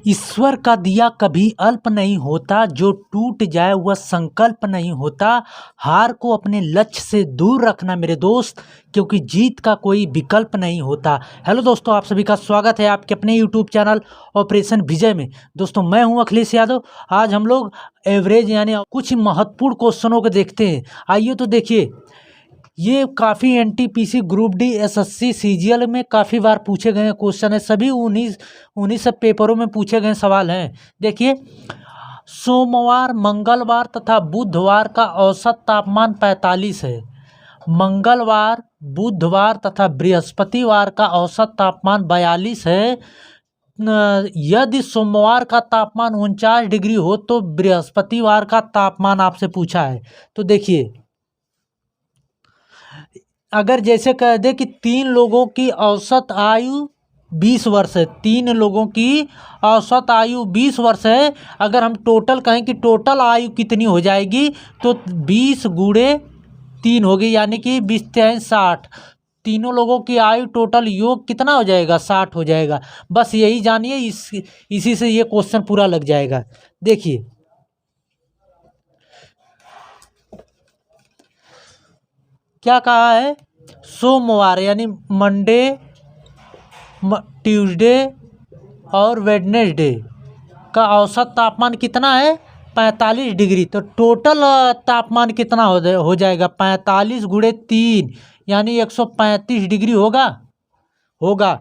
ईश्वर का दिया कभी अल्प नहीं होता, जो टूट जाए वह संकल्प नहीं होता। हार को अपने लक्ष्य से दूर रखना मेरे दोस्त, क्योंकि जीत का कोई विकल्प नहीं होता। हेलो दोस्तों, आप सभी का स्वागत है आपके अपने यूट्यूब चैनल ऑपरेशन विजय में। दोस्तों, मैं हूं अखिलेश यादव। आज हम लोग एवरेज यानी कुछ महत्वपूर्ण क्वेश्चनों को देखते हैं। आइए तो देखिए, ये काफ़ी NTPC group D SSC CGL में काफ़ी बार पूछे गए क्वेश्चन है। सभी 19 पेपरों में पूछे गए सवाल हैं। देखिए, सोमवार, मंगलवार तथा बुधवार का औसत तापमान 45 है। मंगलवार, बुधवार तथा बृहस्पतिवार का औसत तापमान 42 है। यदि सोमवार का तापमान 49 डिग्री हो तो बृहस्पतिवार का तापमान आपसे पूछा है। तो देखिए, अगर जैसे कह दे कि 3 लोगों की औसत आयु 20 वर्ष है, 3 लोगों की औसत आयु 20 वर्ष है। अगर हम टोटल कहें कि टोटल आयु कितनी हो जाएगी, तो 20 गुणे 3 होगी, यानी कि 20 3 60। तीनों लोगों की आयु टोटल योग कितना हो जाएगा? 60 हो जाएगा। बस यही जानिए, इसी से ये क्वेश्चन पूरा लग जाएगा। देखिए, क्या कहा है? सोमवार यानी मंडे, ट्यूसडे और वेडनेसडे का औसत तापमान कितना है? 45 डिग्री। तो टोटल तापमान कितना हो जाएगा? 45 गुणे 3 यानी 135 डिग्री होगा।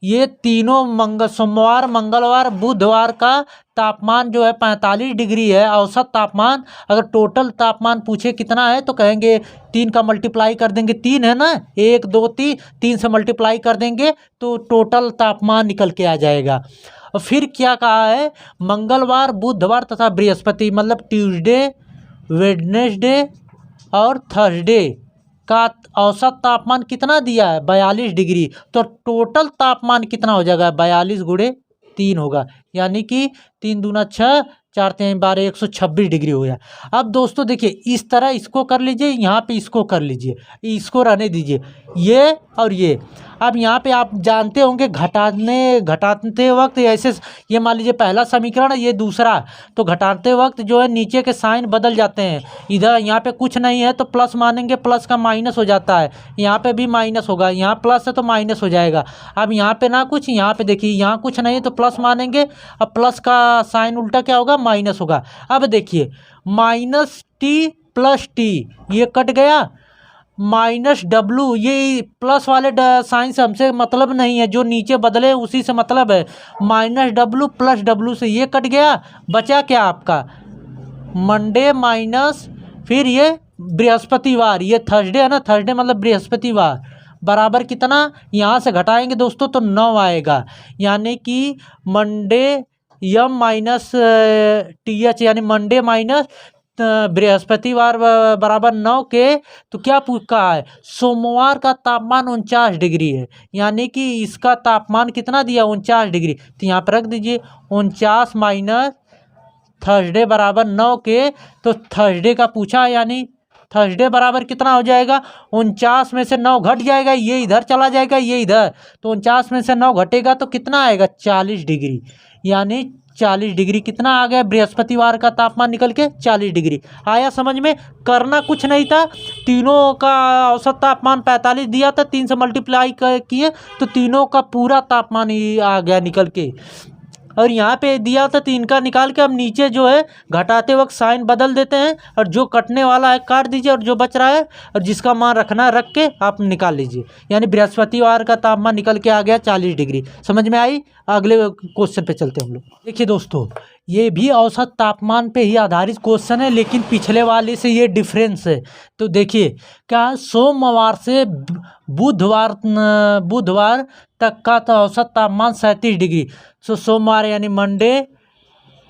ये तीनों सोमवार, मंगलवार, बुधवार का तापमान जो है 45 डिग्री है औसत तापमान। अगर टोटल तापमान पूछे कितना है तो कहेंगे 3 का मल्टीप्लाई कर देंगे, 3 है ना, 1 2 3, 3 से मल्टीप्लाई कर देंगे तो टोटल तापमान निकल के आ जाएगा। और फिर क्या कहा है? मंगलवार, बुधवार तथा बृहस्पति मतलब ट्यूसडे, वेडनेसडे और थर्सडे का औसत तापमान कितना दिया है? 42 डिग्री। तो टोटल तापमान कितना हो जाएगा? 42 गुणे 3 होगा, यानी कि 3 दूना 6, 4 3 12, 126 डिग्री हो गया। अब दोस्तों देखिए, इस तरह इसको कर लीजिए, यहाँ पे इसको कर लीजिए, इसको रहने दीजिए, ये और ये। अब यहाँ पे आप जानते होंगे घटाते वक्त ऐसे, ये मान लीजिए पहला समीकरण, ये दूसरा, तो घटाते वक्त जो है नीचे के साइन बदल जाते हैं। इधर यहाँ पे कुछ नहीं है तो प्लस मानेंगे, प्लस का माइनस हो जाता है। यहाँ पे भी माइनस होगा, यहाँ प्लस है तो माइनस हो जाएगा। अब यहाँ पे ना कुछ, यहाँ पे देखिए यहाँ कुछ नहीं है तो प्लस मानेंगे, अब प्लस का साइन उल्टा क्या होगा? माइनस होगा। अब देखिए, माइनस टी प्लस टी ये कट गया, माइनस डब्लू, ये प्लस वाले साइन से हमसे मतलब नहीं है, जो नीचे बदले उसी से मतलब है। माइनस डब्लू प्लस डब्लू से ये कट गया, बचा क्या आपका? मंडे माइनस फिर ये बृहस्पतिवार, ये थर्सडे है ना, थर्सडे मतलब बृहस्पतिवार, बराबर कितना? यहाँ से घटाएंगे दोस्तों तो 9 आएगा, यानी कि मंडे यम माइनस टी एच, यानी मंडे माइनस बृहस्पतिवार बराबर 9 के। तो क्या पूछा है? सोमवार का तापमान 49 डिग्री है, यानी कि इसका तापमान कितना दिया? 49 डिग्री। तो यहाँ पर रख दीजिए 49 माइनस थर्सडे बराबर 9 के। तो थर्सडे का पूछा, यानी थर्सडे बराबर कितना हो जाएगा? 49 में से 9 घट जाएगा, ये इधर चला जाएगा, ये इधर, तो 49 में से 9 घटेगा तो कितना आएगा? 40 डिग्री। यानी 40 डिग्री कितना आ गया? बृहस्पतिवार का तापमान निकल के 40 डिग्री आया। समझ में? करना कुछ नहीं था, तीनों का औसत तापमान 45 दिया था, 3 से मल्टीप्लाई किए तो तीनों का पूरा तापमान ही आ गया निकल के। और यहाँ पे दिया था 3 का निकाल के, अब नीचे जो है घटाते वक्त साइन बदल देते हैं, और जो कटने वाला है काट दीजिए, और जो बच रहा है और जिसका मान रखना है रख के आप निकाल लीजिए। यानी बृहस्पतिवार का तापमान निकल के आ गया 40 डिग्री। समझ में आई? अगले क्वेश्चन पे चलते हैं हम लोग। देखिए दोस्तों, ये भी औसत तापमान पे ही आधारित क्वेश्चन है, लेकिन पिछले वाले से ये डिफरेंस है। तो देखिए क्या, सोमवार से बुधवार तक का तो औसत तापमान 37 डिग्री। सोमवार यानी मंडे,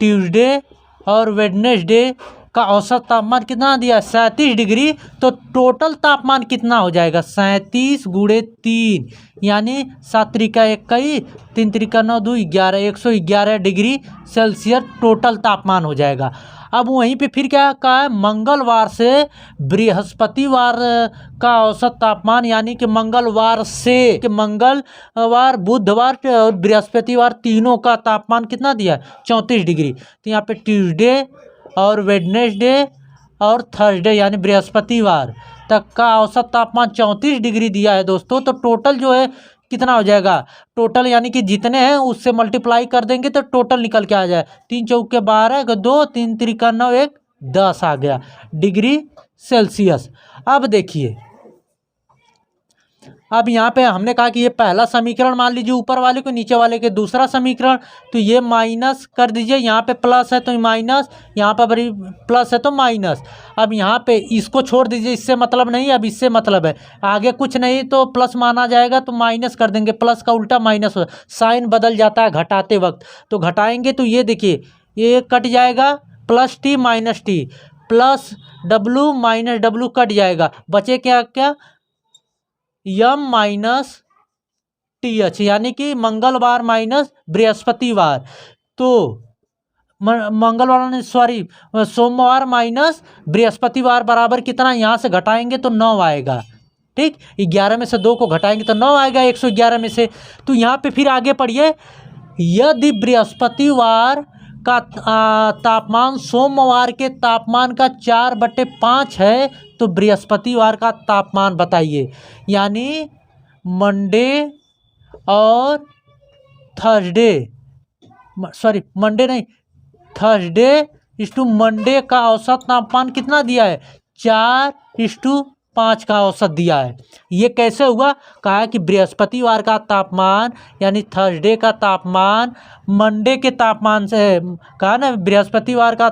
ट्यूसडे और वेडनेसडे का औसत तापमान कितना दिया है 37 डिग्री, तो टोटल तापमान कितना हो जाएगा 37 गुणे 3 यानी 7 Trika 21, 3 Trika 9 2 11, 111 degree Celsius total तापमान हो जाएगा। अब वहीं पे फिर क्या कहा है, मंगलवार से बृहस्पतिवार का औसत तापमान यानी कि मंगलवार से कि मंगलवार बुधवार और बृहस्पतिवार तीनों का तापमान कितना दिया है 34 डिग्री। तो यहाँ पे ट्यूसडे और वेडनेसडे और थर्सडे यानी बृहस्पतिवार तक का औसत तापमान 34 डिग्री दिया है दोस्तों। तो टोटल जो है कितना हो जाएगा, टोटल यानी कि जितने हैं उससे मल्टीप्लाई कर देंगे तो टोटल निकल के आ जाए 3 चौके 12 2 3 त्रिका 9 1 10 आ गया डिग्री सेल्सियस। अब देखिए, अब यहाँ पे हमने कहा कि ये पहला समीकरण मान लीजिए ऊपर वाले को, नीचे वाले के दूसरा समीकरण, तो ये माइनस कर दीजिए, यहाँ पे प्लस है तो माइनस, यहाँ पर बड़ी प्लस है तो माइनस। अब यहाँ पे इसको छोड़ दीजिए, इससे मतलब नहीं, अब इससे मतलब है, आगे कुछ नहीं तो प्लस माना जाएगा तो माइनस कर देंगे, प्लस का उल्टा माइनस हो, साइन बदल जाता है घटाते वक्त, तो घटाएंगे तो ये देखिए ये कट जाएगा, plus T minus T, plus W minus W cut जाएगा, बचे क्या क्या यम माइनस टी एच यानी कि मंगलवार माइनस बृहस्पतिवार। तो मंगलवार ने सॉरी सोमवार माइनस बृहस्पतिवार बराबर कितना, यहाँ से घटाएंगे तो 9 आएगा। ठीक, 11 में से 2 को घटाएंगे तो 9 आएगा 111 में से। तो यहाँ पे फिर आगे पढ़िए, यदि बृहस्पतिवार का तापमान सोमवार के तापमान का 4/5 है तो बृहस्पतिवार का तापमान बताइए। यानी मंडे और थर्सडे, सॉरी मंडे नहीं थर्सडे इस टू मंडे का औसत तापमान कितना दिया है 4:5 का औसत दिया है। ये कैसे हुआ, कहा कि बृहस्पतिवार का तापमान यानी थर्सडे का तापमान मंडे के तापमान से, कहा ना बृहस्पतिवार का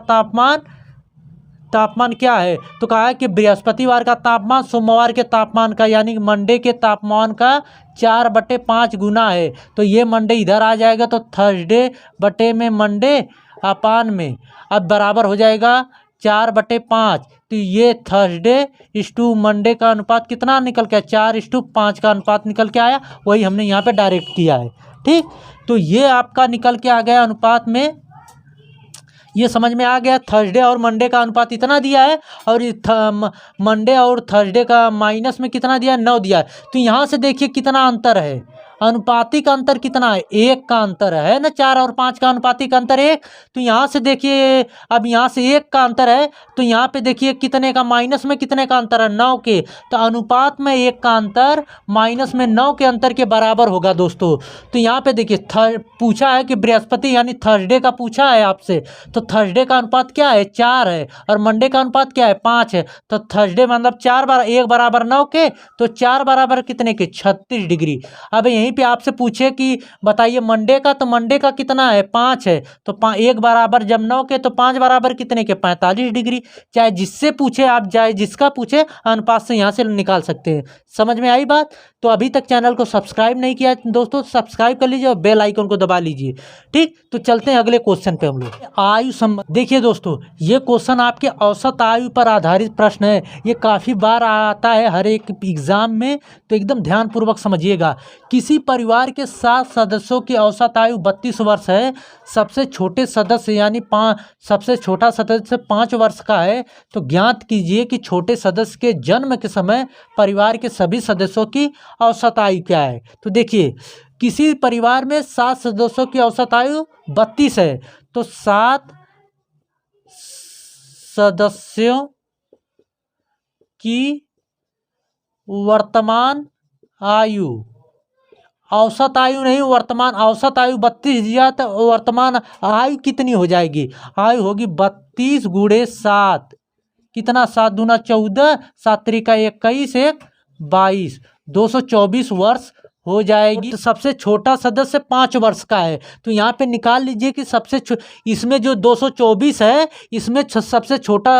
तापमान क्या है, तो कहा है कि बृहस्पतिवार का तापमान सोमवार के तापमान का यानी मंडे के तापमान का 4/5 गुना है। तो ये मंडे इधर आ जाएगा तो थर्सडे बटे में मंडे अपान में, अब बराबर हो जाएगा 4/5। तो ये थर्सडे इस टू मंडे का अनुपात कितना निकल के 4:5 का अनुपात निकल के आया, वही हमने यहाँ पे डायरेक्ट किया है। ठीक, तो ये आपका निकल के आ गया अनुपात में, ये समझ में आ गया। थर्सडे और मंडे का अनुपात इतना दिया है और मंडे और थर्सडे का माइनस में कितना दिया है 9 दिया है। तो यहाँ से देखिए कितना अंतर है, अनुपातिक अंतर कितना है 1 का अंतर है ना, 4 और 5 का अनुपातिक अंतर 1। तो यहाँ से देखिए, अब यहाँ से 1 का अंतर है तो यहाँ पे देखिए कितने का, माइनस में कितने का अंतर है 9 के, तो अनुपात में 1 का अंतर माइनस में 9 के अंतर के बराबर होगा दोस्तों। तो यहाँ पे देखिए पूछा है कि बृहस्पति यानी थर्सडे का पूछा है आपसे, तो थर्सडे का अनुपात क्या है 4 है और मंडे का अनुपात क्या है 5 है। तो थर्सडे मतलब 4 बार 1 बराबर 9 के, तो 4 बराबर कितने के 36 डिग्री। अब यहीं पे आपसे पूछे कि बताइए मंडे का, तो मंडे का कितना है 5 है, तो 1 बराबर जब 9 के तो 5 बराबर कितने के 45 डिग्री। चाहे जिससे पूछे आप, चाहे जिसका पूछे, अनुपात से यहाँ से निकाल सकते हैं। समझ में आई बात। तो अभी तक चैनल को सब्सक्राइब नहीं किया दोस्तों, सब्सक्राइब कर लीजिए और बेल आइकन को दबा लीजिए। ठीक, तो चलते हैं अगले क्वेश्चन पे हम लोग। आयु संबंध, देखिए दोस्तों ये क्वेश्चन आपके औसत आयु पर आधारित प्रश्न है, ये काफ़ी बार आता है हर एक एग्जाम में, तो एकदम ध्यानपूर्वक समझिएगा। किसी परिवार के 7 सदस्यों की औसत आयु 32 वर्ष है, सबसे छोटे सदस्य यानी सबसे छोटा सदस्य 5 वर्ष का है, तो ज्ञात कीजिए कि छोटे सदस्य के जन्म के समय परिवार के सभी सदस्यों की औसत आयु क्या है। तो देखिए किसी परिवार में 7 सदस्यों की औसत आयु 32 है, तो 7 सदस्यों की वर्तमान आयु, औसत आयु नहीं वर्तमान, औसत आयु 32 दिया तो वर्तमान आयु कितनी हो जाएगी, आयु होगी 32 गुणे 7, कितना 7 दूना 14, 7 त्रिका 21 1 22, 224 वर्ष हो जाएगी। तो सबसे छोटा सदस्य 5 वर्ष का है, तो यहाँ पे निकाल लीजिए कि सबसे इसमें जो 224 है, इसमें सबसे छोटा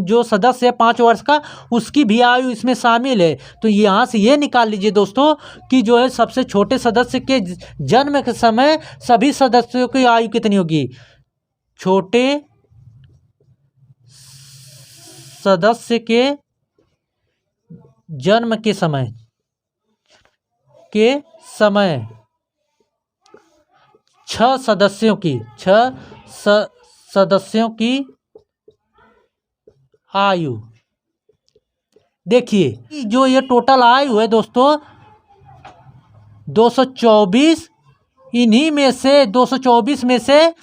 जो सदस्य है 5 वर्ष का, उसकी भी आयु इसमें शामिल है। तो यहाँ से ये निकाल लीजिए दोस्तों कि जो है सबसे छोटे सदस्य के जन्म के समय सभी सदस्यों की आयु कितनी होगी, छोटे सदस्य के जन्म के समय 6 सदस्यों की आयु। देखिए जो ये टोटल आयु है दोस्तों 224, इन्हीं में से 224 में से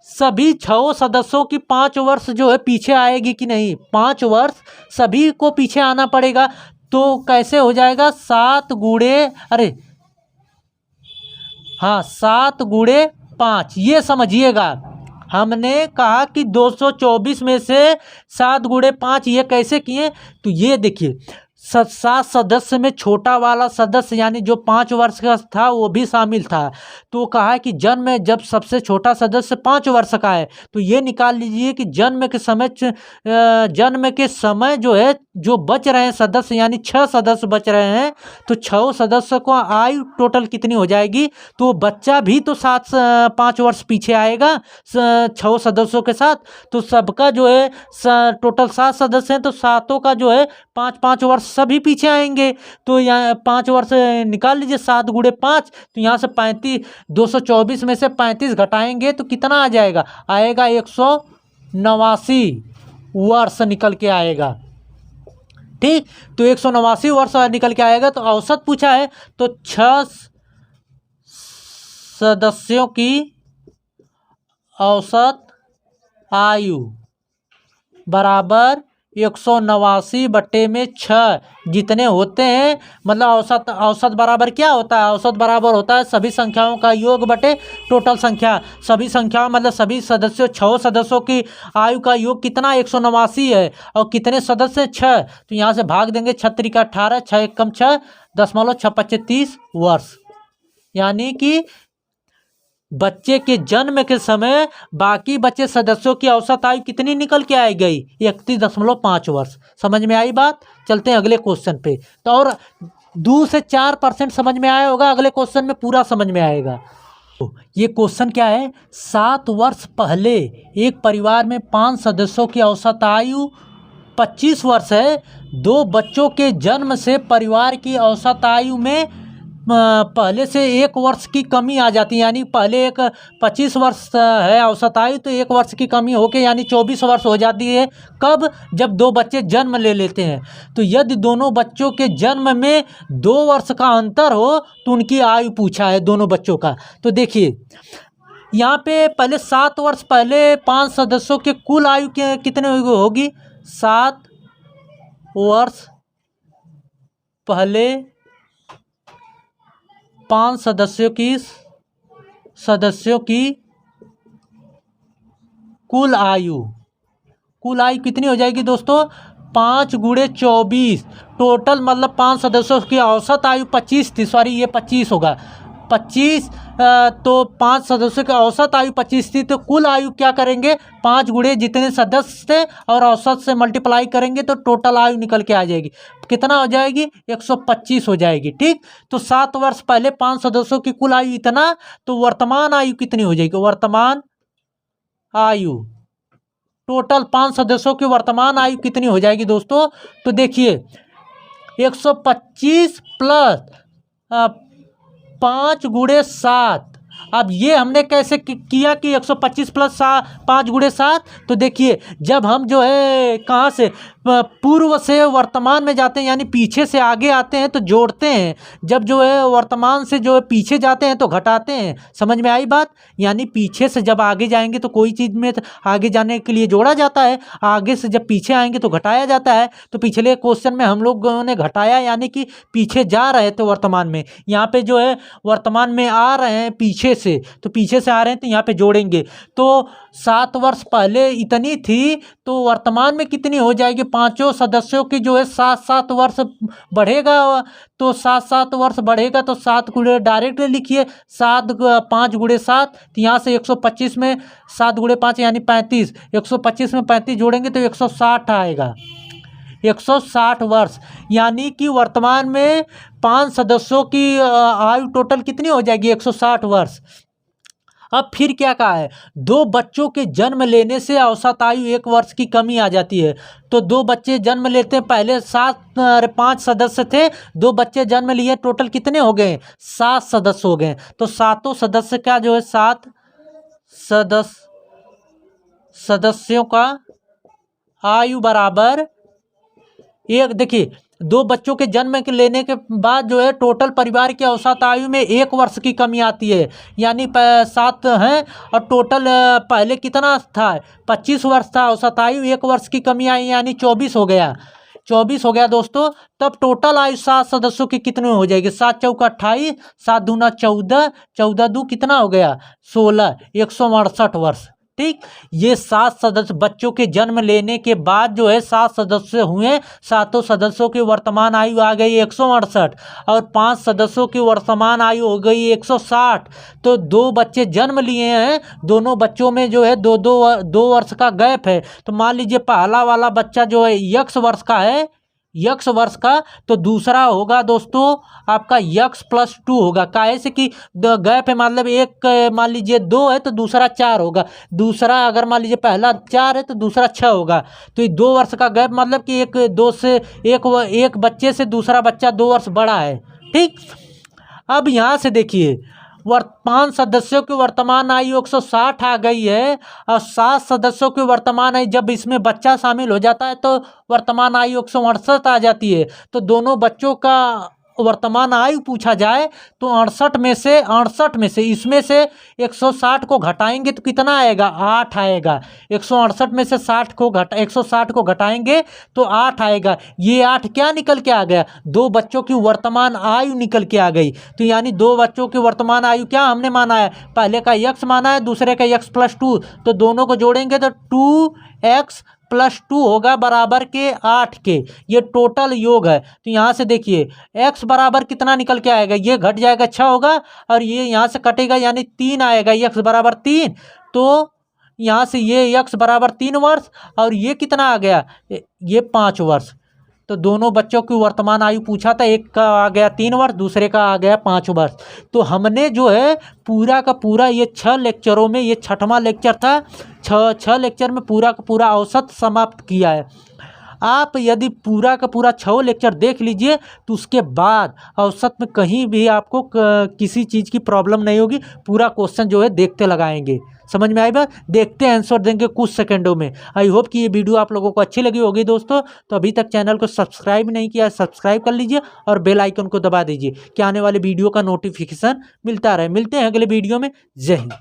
सभी 6 सदस्यों की 5 वर्ष जो है पीछे आएगी कि नहीं, 5 वर्ष सभी को पीछे आना पड़ेगा। तो कैसे हो जाएगा 7 गुणे 5, ये समझिएगा। हमने कहा कि 224 में से 7 गुणे 5 ये कैसे किए, तो ये देखिए 7 सदस्य में छोटा वाला सदस्य यानी जो 5 वर्ष का था वो भी शामिल था। तो कहा कि जन्म में जब सबसे छोटा सदस्य 5 वर्ष का है तो ये निकाल लीजिए कि जन्म के समय जो है जो बच रहे हैं सदस्य यानी 6 सदस्य बच रहे हैं, तो 6 सदस्य को आयु टोटल कितनी हो जाएगी। तो बच्चा भी तो 5 वर्ष पीछे आएगा 6 सदस्यों के साथ। तो सबका जो है टोटल 7 सदस्य हैं तो 7 का जो है 5 वर्ष सभी पीछे आएंगे। तो यहाँ 5 वर्ष निकाल लीजिए 7 गुणे 5, तो यहाँ से 35, 224 में से 35 घटाएंगे तो कितना आ जाएगा, आएगा 189 वर्ष निकल के आएगा। ठीक, तो 189 वर्ष निकल के आएगा। तो औसत पूछा है तो 6 सदस्यों की औसत आयु बराबर 189/6 जितने होते हैं, मतलब औसत बराबर क्या होता है, औसत बराबर होता है सभी संख्याओं का योग बटे टोटल संख्या। सभी संख्याओं मतलब सभी सदस्यों 6 सदस्यों की आयु का योग कितना 189 है और कितने सदस्य हैं 6, तो यहाँ से भाग देंगे 6 त्रिक 18, 6 एकम 6, 6.6 30 वर्ष। यानी कि बच्चे के जन्म के समय बाकी बच्चे सदस्यों की औसत आयु कितनी निकल के आई गई 31.5 वर्ष। समझ में आई बात। चलते हैं अगले क्वेश्चन पे। तो और 2 से 4% समझ में आया होगा, अगले क्वेश्चन में पूरा समझ में आएगा। तो ये क्वेश्चन क्या है, 7 वर्ष पहले एक परिवार में 5 सदस्यों की औसत आयु 25 वर्ष है। 2 बच्चों के जन्म से परिवार की औसत आयु में पहले से 1 वर्ष की कमी आ जाती है। यानी पहले 25 वर्ष है औसत आयु, तो 1 वर्ष की कमी होके यानी 24 वर्ष हो जाती है। कब, जब 2 बच्चे जन्म ले लेते हैं। तो यदि दोनों बच्चों के जन्म में 2 वर्ष का अंतर हो तो उनकी आयु पूछा है दोनों बच्चों का। तो देखिए यहाँ पे पहले 7 वर्ष पहले 5 सदस्यों के कुल आयु कितने होगी, 7 वर्ष पहले 5 सदस्यों की कुल आयु कितनी हो जाएगी दोस्तों, 5 गुणे 24 टोटल, मतलब 5 सदस्यों की औसत आयु 25 थी, सॉरी ये 25 होगा 25। तो 5 सदस्यों की औसत आयु 25 थी, तो कुल आयु क्या करेंगे 5 गुणे जितने सदस्य थे और औसत से मल्टीप्लाई करेंगे तो टोटल आयु निकल के आ जाएगी। कितना हो जाएगी 125 हो जाएगी। ठीक, तो 7 वर्ष पहले 5 सदस्यों की कुल आयु इतना, तो वर्तमान आयु कितनी हो जाएगी, वर्तमान आयु टोटल 5 सदस्यों की वर्तमान आयु कितनी हो जाएगी दोस्तों। तो देखिए 125 प्लस 5 गुणे 7। अब ये हमने कैसे किया कि 125 प्लस 5 गुणे 7। तो देखिए जब हम जो है कहाँ से पूर्व से वर्तमान में जाते हैं यानी पीछे से आगे आते हैं तो जोड़ते हैं, जब जो है वर्तमान से जो है पीछे जाते हैं तो घटाते हैं। समझ में आई बात। यानी पीछे से जब आगे जाएंगे तो कोई चीज़ में आगे जाने के लिए जोड़ा जाता है, आगे से जब पीछे आएंगे तो घटाया जाता है। तो पिछले क्वेश्चन में हम लोगों ने घटाया यानी कि पीछे जा रहे थे वर्तमान में, यहाँ पे जो है वर्तमान में आ रहे हैं पीछे से, तो पीछे से आ रहे हैं तो यहाँ पे जोड़ेंगे। तो 7 वर्ष पहले इतनी थी तो वर्तमान में कितनी हो जाएगी, 5 सदस्यों की जो है 7 वर्ष बढ़ेगा। तो 7 वर्ष बढ़ेगा तो 7 गुणे डायरेक्ट लिखिए 5 गुणे 7, तो यहाँ से 125 में 7 गुणे 5 यानी 35, 125 में 35 जोड़ेंगे तो 160 आएगा, 160 वर्ष। यानी कि वर्तमान में 5 सदस्यों की आयु टोटल कितनी हो जाएगी 160 वर्ष। अब फिर क्या कहा है, 2 बच्चों के जन्म लेने से औसत आयु 1 वर्ष की कमी आ जाती है। तो 2 बच्चे जन्म लेते हैं, पहले 5 सदस्य थे, 2 बच्चे जन्म लिए, टोटल कितने हो गए, 7 सदस्य हो गए। तो सातों सदस्य का जो है 7 सदस्यों का आयु बराबर एक। देखिए 2 बच्चों के जन्म के लेने के बाद जो है टोटल परिवार की औसत आयु में 1 वर्ष की कमी आती है, यानी 7 हैं और टोटल पहले कितना था, 25 वर्ष था, औसत आयु 1 वर्ष की कमी आई यानी 24 हो गया, 24 हो गया दोस्तों। तब टोटल आयु 7 सदस्यों की कितने हो जाएगी, 7 चौका 28, 7 दूना 14, 14 दू कितना हो गया 16, 168 वर्ष। ठीक, ये 7 सदस्य बच्चों के जन्म लेने के बाद जो है 7 सदस्य हुए, सातों सदस्यों की वर्तमान आयु आ गई 168 और 5 सदस्यों की वर्तमान आयु हो गई 160। तो 2 बच्चे जन्म लिए हैं, दोनों बच्चों में जो है 2 वर्ष का गैप है। तो मान लीजिए पहला वाला बच्चा जो है x वर्ष का है, यक्स वर्ष का, तो दूसरा होगा दोस्तों आपका x+2 होगा। काहे से कि गैप है, मतलब एक मान लीजिए 2 है तो दूसरा 4 होगा, दूसरा अगर मान लीजिए पहला 4 है तो दूसरा 6 होगा। तो ये 2 वर्ष का गैप मतलब कि एक बच्चे से दूसरा बच्चा 2 वर्ष बड़ा है। ठीक, अब यहाँ से देखिए 5 सदस्यों की वर्तमान आयु 160 आ गई है और 7 सदस्यों की वर्तमान आयु, जब इसमें बच्चा शामिल हो जाता है तो वर्तमान आयु 168 आ जाती है। तो दोनों बच्चों का वर्तमान आयु पूछा जाए तो 68 में से इसमें से 160 को घटाएंगे तो कितना आएगा, 8 आएगा। 168 में से 160 को घटाएंगे तो 8 आएगा। ये 8 क्या निकल के आ गया, 2 बच्चों की वर्तमान आयु निकल के आ गई। तो यानी 2 बच्चों की वर्तमान आयु क्या हमने माना है, पहले का x माना है, दूसरे का x+2, तो दोनों को जोड़ेंगे तो 2x+2 होगा बराबर के 8 के। ये टोटल योग है। तो यहाँ से देखिए x बराबर कितना निकल के आएगा, ये घट जाएगा 6 होगा और ये यहाँ से कटेगा यानी 3 आएगा, x बराबर 3। तो यहाँ से ये x बराबर 3 वर्ष और ये कितना आ गया, ये 5 वर्ष। तो दोनों बच्चों की वर्तमान आयु पूछा था, एक का आ गया 3 वर्ष, दूसरे का आ गया 5 वर्ष। तो हमने जो है पूरा का पूरा ये 6 लेक्चरों में, ये 6वां लेक्चर था, 6 लेक्चर में पूरा का पूरा औसत समाप्त किया है। आप यदि पूरा का पूरा 6 लेक्चर देख लीजिए तो उसके बाद औसत में कहीं भी आपको किसी चीज़ की प्रॉब्लम नहीं होगी। पूरा क्वेश्चन जो है देखते लगाएंगे, समझ में आई बात, देखते आंसर देंगे कुछ सेकंडों में। आई होप कि ये वीडियो आप लोगों को अच्छी लगी होगी दोस्तों। तो अभी तक चैनल को सब्सक्राइब नहीं किया, सब्सक्राइब कर लीजिए और बेल आइकन को दबा दीजिए कि आने वाले वीडियो का नोटिफिकेशन मिलता रहे। मिलते हैं अगले वीडियो में। जय हिंद।